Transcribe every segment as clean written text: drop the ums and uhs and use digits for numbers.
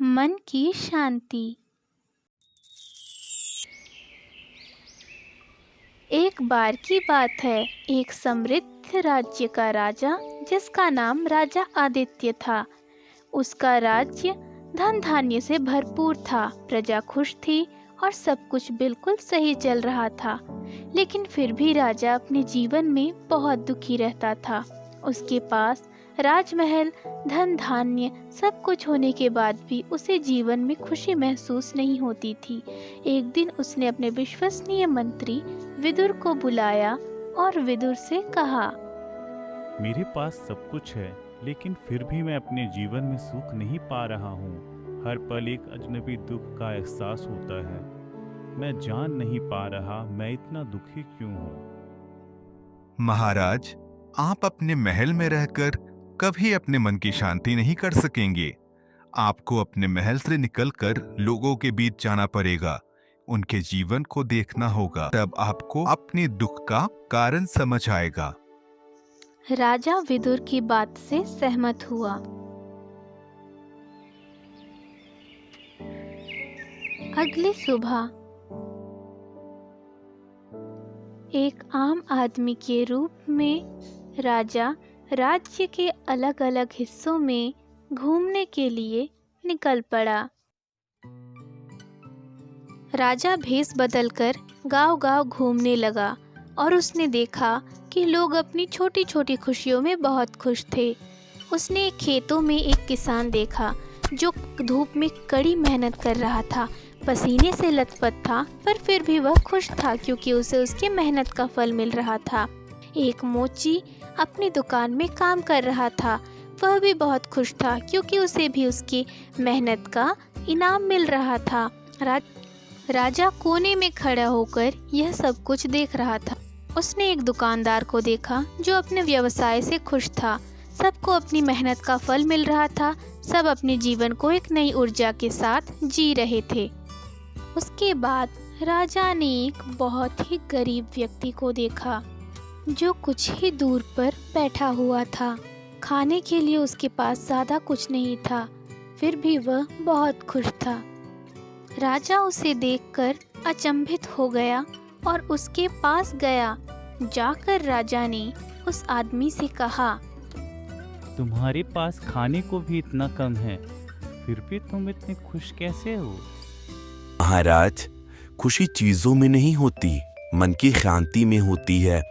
मन की शांति। एक बार की बात है, एक समृद्ध राज्य का राजा जिसका नाम राजा आदित्य था। उसका राज्य धन धान्य से भरपूर था, प्रजा खुश थी और सब कुछ बिल्कुल सही चल रहा था। लेकिन फिर भी राजा अपने जीवन में बहुत दुखी रहता था। उसके पास राजमहल, धन धान्य सब कुछ होने के बाद भी उसे जीवन में खुशी महसूस नहीं होती थी। एक दिन उसने अपने विश्वसनीय मंत्री विदुर को बुलाया और विदुर से कहा, मेरे पास सब कुछ है, लेकिन फिर भी मैं अपने जीवन में सुख नहीं पा रहा हूँ। हर पल एक अजनबी दुख का एहसास होता है। मैं जान नहीं पा रहा मैं इतना दुखी क्यों हूँ। महाराज, आप अपने महल में रहकर कभी अपने मन की शांति नहीं कर सकेंगे। आपको अपने महल से निकलकर लोगों के बीच जाना पड़ेगा, उनके जीवन को देखना होगा, तब आपको अपने दुख का कारण समझ आएगा। राजा विदुर की बात से सहमत हुआ। अगली सुबह एक आम आदमी के रूप में राजा राज्य के अलग अलग हिस्सों में घूमने के लिए निकल पड़ा। राजा भेष बदलकर गांव-गांव घूमने लगा और उसने देखा कि लोग अपनी छोटी छोटी खुशियों में बहुत खुश थे। उसने खेतों में एक किसान देखा जो धूप में कड़ी मेहनत कर रहा था, पसीने से लथपथ था, पर फिर भी वह खुश था क्योंकि उसे उसके मेहनत का फल मिल रहा था। एक मोची अपनी दुकान में काम कर रहा था, वह भी बहुत खुश था क्योंकि उसे भी उसकी मेहनत का इनाम मिल रहा था। राजा कोने में खड़ा होकर यह सब कुछ देख रहा था। उसने एक दुकानदार को देखा जो अपने व्यवसाय से खुश था। सबको अपनी मेहनत का फल मिल रहा था, सब अपने जीवन को एक नई ऊर्जा के साथ जी रहे थे। उसके बाद राजा ने एक बहुत ही गरीब व्यक्ति को देखा जो कुछ ही दूर पर बैठा हुआ था। खाने के लिए उसके पास ज़्यादा कुछ नहीं था, फिर भी वह बहुत खुश था। राजा उसे देखकर अचंभित हो गया और उसके पास गया। जाकर राजा ने उस आदमी से कहा, तुम्हारे पास खाने को भी इतना कम है, फिर भी तुम इतने खुश कैसे हो? महाराज, खुशी चीजों में नहीं होती, मन की शांति में होती है।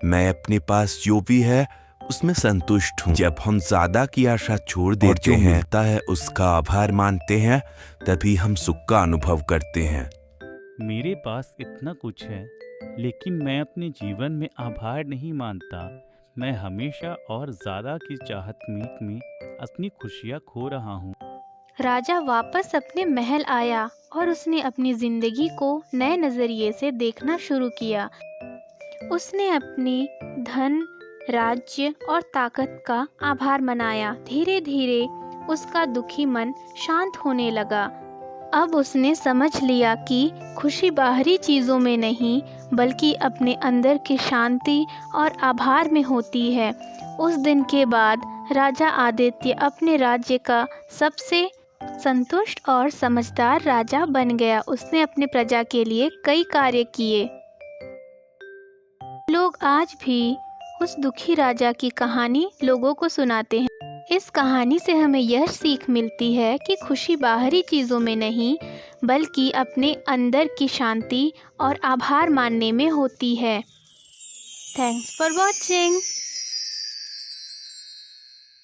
मैं अपने पास जो भी है उसमें संतुष्ट हूँ। जब हम ज्यादा की आशा छोड़ देते हैं, मिलता है उसका आभार मानते हैं, तभी हम सुख का अनुभव करते हैं। मेरे पास इतना कुछ है, लेकिन मैं अपने जीवन में आभार नहीं मानता। मैं हमेशा और ज्यादा की चाहत में अपनी खुशियाँ खो रहा हूँ। राजा वापस अपने महल आया और उसने अपनी जिंदगी को नए नजरिए से देखना शुरू किया। उसने अपनी धन, राज्य और ताकत का आभार मनाया। धीरे धीरे उसका दुखी मन शांत होने लगा। अब उसने समझ लिया कि खुशी बाहरी चीज़ों में नहीं, बल्कि अपने अंदर की शांति और आभार में होती है। उस दिन के बाद राजा आदित्य अपने राज्य का सबसे संतुष्ट और समझदार राजा बन गया। उसने अपने प्रजा के लिए कई कार्य किए। लोग आज भी उस दुखी राजा की कहानी लोगों को सुनाते हैं। इस कहानी से हमें यह सीख मिलती है कि खुशी बाहरी चीज़ों में नहीं, बल्कि अपने अंदर की शांति और आभार मानने में होती है। Thanks for watching.